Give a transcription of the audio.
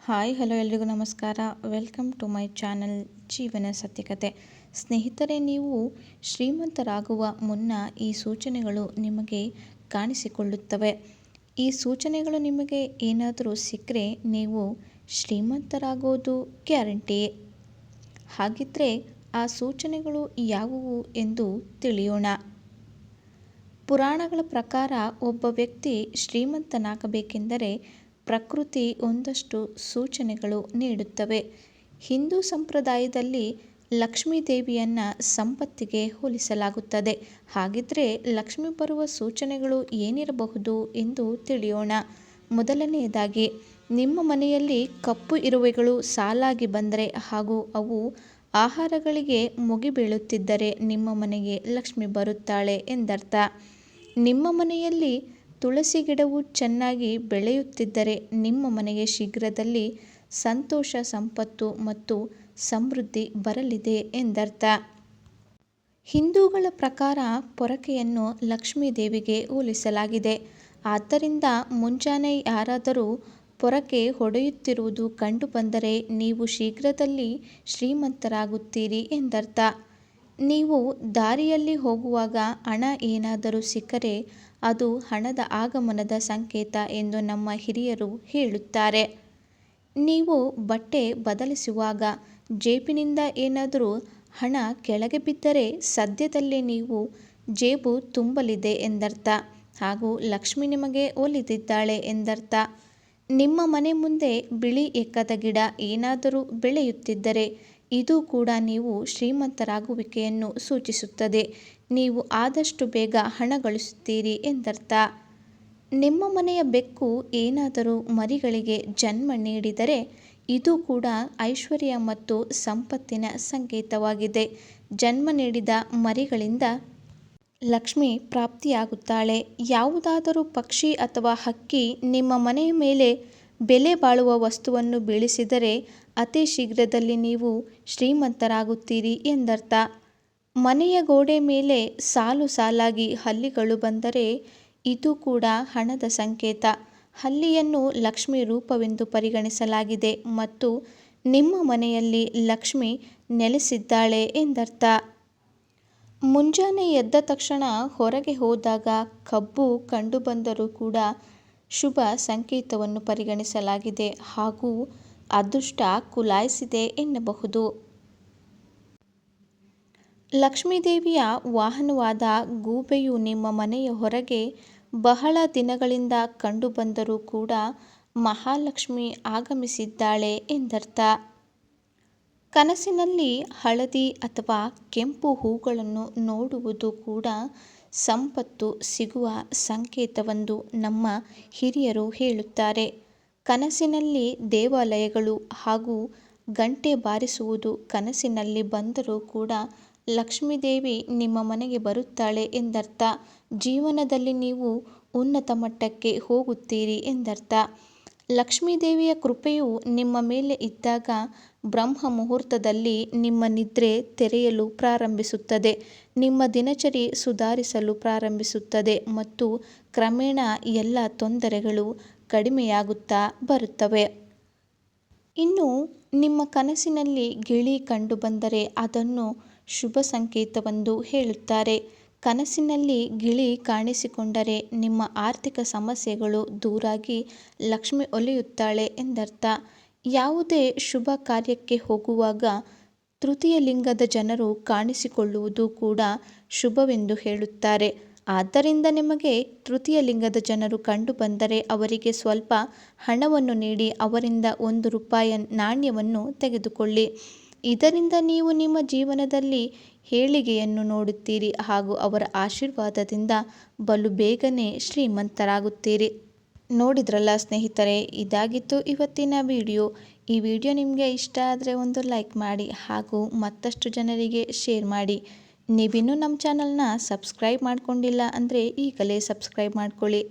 Hi hello ಎಲ್ರಿಗೂ ನಮಸ್ಕಾರ. Welcome to my channel ಜೀವನ ಸತ್ಯಕತೆ. ಸ್ನೇಹಿತರೆ, ನೀವು ಶ್ರೀಮಂತರಾಗುವ ಮುನ್ನ ಈ ಸೂಚನೆಗಳು ನಿಮಗೆ ಕಾಣಿಸಿಕೊಳ್ಳುತ್ತವೆ. ಈ ಸೂಚನೆಗಳು ನಿಮಗೆ ಏನಾದರೂ ಸಿಕ್ಕರೆ ನೀವು ಶ್ರೀಮಂತರಾಗೋದು ಗ್ಯಾರಂಟಿ. ಹಾಗಿದ್ದರೆ ಆ ಸೂಚನೆಗಳು ಯಾವುವು ಎಂದು ತಿಳಿಯೋಣ. ಪುರಾಣಗಳ ಪ್ರಕಾರ ಒಬ್ಬ ವ್ಯಕ್ತಿ ಶ್ರೀಮಂತನಾಗಬೇಕೆಂದರೆ ಪ್ರಕೃತಿ ಒಂದಷ್ಟು ಸೂಚನೆಗಳು ನೀಡುತ್ತವೆ. ಹಿಂದೂ ಸಂಪ್ರದಾಯದಲ್ಲಿ ಲಕ್ಷ್ಮೀ ದೇವಿಯನ್ನು ಸಂಪತ್ತಿಗೆ ಹೋಲಿಸಲಾಗುತ್ತದೆ. ಹಾಗಿದ್ರೆ ಲಕ್ಷ್ಮಿ ಬರುವ ಸೂಚನೆಗಳು ಏನಿರಬಹುದು ಎಂದು ತಿಳಿಯೋಣ. ಮೊದಲನೆಯದಾಗಿ, ನಿಮ್ಮ ಮನೆಯಲ್ಲಿ ಕಪ್ಪು ಇರುವೆಗಳು ಸಾಲಾಗಿ ಬಂದರೆ ಹಾಗೂ ಅವು ಆಹಾರಗಳಿಗೆ ಮುಗಿಬೀಳುತ್ತಿದ್ದರೆ ನಿಮ್ಮ ಮನೆಗೆ ಲಕ್ಷ್ಮಿ ಬರುತ್ತಾಳೆ ಎಂದರ್ಥ. ನಿಮ್ಮ ಮನೆಯಲ್ಲಿ ತುಳಸಿ ಗಿಡವು ಚೆನ್ನಾಗಿ ಬೆಳೆಯುತ್ತಿದ್ದರೆ ನಿಮ್ಮ ಮನೆಗೆ ಶೀಘ್ರದಲ್ಲಿ ಸಂತೋಷ, ಸಂಪತ್ತು ಮತ್ತು ಸಮೃದ್ಧಿ ಬರಲಿದೆ ಎಂದರ್ಥ. ಹಿಂದೂಗಳ ಪ್ರಕಾರ ಪೊರಕೆಯನ್ನು ಲಕ್ಷ್ಮೀ ದೇವಿಗೆ ಹೋಲಿಸಲಾಗಿದೆ. ಆದ್ದರಿಂದ ಮುಂಜಾನೆ ಯಾರಾದರೂ ಪೊರಕೆ ಹೊಡೆಯುತ್ತಿರುವುದು ಕಂಡುಬಂದರೆ ನೀವು ಶೀಘ್ರದಲ್ಲಿ ಶ್ರೀಮಂತರಾಗುತ್ತೀರಿ ಎಂದರ್ಥ. ನೀವು ದಾರಿಯಲ್ಲಿ ಹೋಗುವಾಗ ಹಣ ಏನಾದರೂ ಸಿಕ್ಕರೆ ಅದು ಹಣದ ಆಗಮನದ ಸಂಕೇತ ಎಂದು ನಮ್ಮ ಹಿರಿಯರು ಹೇಳುತ್ತಾರೆ. ನೀವು ಬಟ್ಟೆ ಬದಲಿಸುವಾಗ ಜೇಬಿನಿಂದ ಏನಾದರೂ ಹಣ ಕೆಳಗೆ ಬಿದ್ದರೆ ಸದ್ಯದಲ್ಲೇ ನೀವು ಜೇಬು ತುಂಬಲಿದೆ ಎಂದರ್ಥ ಹಾಗೂ ಲಕ್ಷ್ಮಿ ನಿಮಗೆ ಒಲಿದಿದ್ದಾಳೆ ಎಂದರ್ಥ. ನಿಮ್ಮ ಮನೆ ಮುಂದೆ ಬಿಳಿ ಎಕ್ಕದ ಗಿಡ ಏನಾದರೂ ಬೆಳೆಯುತ್ತಿದ್ದರೆ ಇದು ಕೂಡ ನೀವು ಶ್ರೀಮಂತರಾಗುವಿಕೆಯನ್ನು ಸೂಚಿಸುತ್ತದೆ. ನೀವು ಆದಷ್ಟು ಬೇಗ ಹಣ ಗಳಿಸುತ್ತೀರಿ ಎಂದರ್ಥ. ನಿಮ್ಮ ಮನೆಯ ಬೆಕ್ಕು ಏನಾದರೂ ಮರಿಗಳಿಗೆ ಜನ್ಮ ನೀಡಿದರೆ ಇದು ಕೂಡ ಐಶ್ವರ್ಯ ಮತ್ತು ಸಂಪತ್ತಿನ ಸಂಕೇತವಾಗಿದೆ. ಜನ್ಮ ನೀಡಿದ ಮರಿಗಳಿಂದ ಲಕ್ಷ್ಮಿ ಪ್ರಾಪ್ತಿಯಾಗುತ್ತಾಳೆ. ಯಾವುದಾದರೂ ಪಕ್ಷಿ ಅಥವಾ ಹಕ್ಕಿ ನಿಮ್ಮ ಮನೆಯ ಮೇಲೆ ಬೆಲೆ ಬಾಳುವ ವಸ್ತುವನ್ನು ಬೀಳಿಸಿದರೆ ಅತಿ ಶೀಘ್ರದಲ್ಲಿ ನೀವು ಶ್ರೀಮಂತರಾಗುತ್ತೀರಿ ಎಂದರ್ಥ. ಮನೆಯ ಗೋಡೆ ಮೇಲೆ ಸಾಲು ಸಾಲಾಗಿ ಹಲ್ಲಿಗಳು ಬಂದರೆ ಇದು ಕೂಡ ಹಣದ ಸಂಕೇತ. ಹಲ್ಲಿಯನ್ನು ಲಕ್ಷ್ಮಿ ರೂಪವೆಂದು ಪರಿಗಣಿಸಲಾಗಿದೆ ಮತ್ತು ನಿಮ್ಮ ಮನೆಯಲ್ಲಿ ಲಕ್ಷ್ಮಿ ನೆಲೆಸಿದ್ದಾಳೆ ಎಂದರ್ಥ. ಮುಂಜಾನೆ ಎದ್ದ ತಕ್ಷಣ ಹೊರಗೆ ಹೋದಾಗ ಕಬ್ಬು ಕಂಡುಬಂದರೂ ಕೂಡ ಶುಭ ಸಂಕೇತವನ್ನು ಪರಿಗಣಿಸಲಾಗಿದೆ ಹಾಗೂ ಅದೃಷ್ಟ ಕುಲಾಯಿಸಿದೆ ಎನ್ನಬಹುದು. ಲಕ್ಷ್ಮೀದೇವಿಯ ವಾಹನವಾದ ಗೂಬೆಯು ನಿಮ್ಮ ಮನೆಯ ಹೊರಗೆ ಬಹಳ ದಿನಗಳಿಂದ ಕಂಡುಬಂದರೂ ಕೂಡ ಮಹಾಲಕ್ಷ್ಮಿ ಆಗಮಿಸಿದ್ದಾಳೆ ಎಂದರ್ಥ. ಕನಸಿನಲ್ಲಿ ಹಳದಿ ಅಥವಾ ಕೆಂಪು ಹೂಗಳನ್ನು ನೋಡುವುದು ಕೂಡ ಸಂಪತ್ತು ಸಿಗುವ ಸಂಕೇತವೆಂದು ನಮ್ಮ ಹಿರಿಯರು ಹೇಳುತ್ತಾರೆ. ಕನಸಿನಲ್ಲಿ ದೇವಾಲಯಗಳು ಹಾಗೂ ಗಂಟೆ ಬಾರಿಸುವುದು ಕನಸಿನಲ್ಲಿ ಬಂದರೂ ಕೂಡ ಲಕ್ಷ್ಮೀದೇವಿ ನಿಮ್ಮ ಮನೆಗೆ ಬರುತ್ತಾಳೆ ಎಂದರ್ಥ. ಜೀವನದಲ್ಲಿ ನೀವು ಉನ್ನತ ಮಟ್ಟಕ್ಕೆ ಹೋಗುತ್ತೀರಿ ಎಂದರ್ಥ. ಲಕ್ಷ್ಮೀದೇವಿಯ ಕೃಪೆಯು ನಿಮ್ಮ ಮೇಲೆ ಇದ್ದಾಗ ಬ್ರಹ್ಮ ಮುಹೂರ್ತದಲ್ಲಿ ನಿಮ್ಮ ನಿದ್ರೆ ತೆರೆಯಲು ಪ್ರಾರಂಭಿಸುತ್ತದೆ. ನಿಮ್ಮ ದಿನಚರಿ ಸುಧಾರಿಸಲು ಪ್ರಾರಂಭಿಸುತ್ತದೆ ಮತ್ತು ಕ್ರಮೇಣ ಎಲ್ಲ ತೊಂದರೆಗಳು ಕಡಿಮೆಯಾಗುತ್ತಾ ಬರುತ್ತವೆ. ಇನ್ನು ನಿಮ್ಮ ಕನಸಿನಲ್ಲಿ ಗಿಳಿ ಕಂಡುಬಂದರೆ ಅದನ್ನು ಶುಭ ಸಂಕೇತವೆಂದು ಹೇಳುತ್ತಾರೆ. ಕನಸಿನಲ್ಲಿ ಗಿಳಿ ಕಾಣಿಸಿಕೊಂಡರೆ ನಿಮ್ಮ ಆರ್ಥಿಕ ಸಮಸ್ಯೆಗಳು ದೂರಾಗಿ ಲಕ್ಷ್ಮಿ ಒಲಿಯುತ್ತಾಳೆ ಎಂದರ್ಥ. ಯಾವುದೇ ಶುಭ ಕಾರ್ಯಕ್ಕೆ ಹೋಗುವಾಗ ತೃತೀಯ ಲಿಂಗದ ಜನರು ಕಾಣಿಸಿಕೊಳ್ಳುವುದು ಕೂಡ ಶುಭವೆಂದು ಹೇಳುತ್ತಾರೆ. ಆದ್ದರಿಂದ ನಿಮಗೆ ತೃತೀಯ ಲಿಂಗದ ಜನರು ಕಂಡುಬಂದರೆ ಅವರಿಗೆ ಸ್ವಲ್ಪ ಹಣವನ್ನು ನೀಡಿ ಅವರಿಂದ 1 ರೂಪಾಯಿ ನಾಣ್ಯವನ್ನು ತೆಗೆದುಕೊಳ್ಳಿ. ಇದರಿಂದ ನೀವು ನಿಮ್ಮ ಜೀವನದಲ್ಲಿ ಏಳಿಗೆಯನ್ನು ನೋಡುತ್ತೀರಿ ಹಾಗೂ ಅವರ ಆಶೀರ್ವಾದದಿಂದ ಬಲು ಬೇಗನೆ ಶ್ರೀಮಂತರಾಗುತ್ತೀರಿ. ನೋಡಿದ್ರಲ್ಲ ಸ್ನೇಹಿತರೆ, ಇದಾಗಿತ್ತು ಇವತ್ತಿನ ವಿಡಿಯೋ. ಈ ವಿಡಿಯೋ ನಿಮಗೆ ಇಷ್ಟ ಆದರೆ ಒಂದು ಲೈಕ್ ಮಾಡಿ ಹಾಗೂ ಮತ್ತಷ್ಟು ಜನರಿಗೆ ಶೇರ್ ಮಾಡಿ. ನೀವಿನ್ನೂ ನಮ್ಮ ಚಾನಲ್ನ ಸಬ್ಸ್ಕ್ರೈಬ್ ಮಾಡ್ಕೊಂಡಿಲ್ಲ ಅಂದರೆ ಈಗಲೇ ಸಬ್ಸ್ಕ್ರೈಬ್ ಮಾಡ್ಕೊಳ್ಳಿ.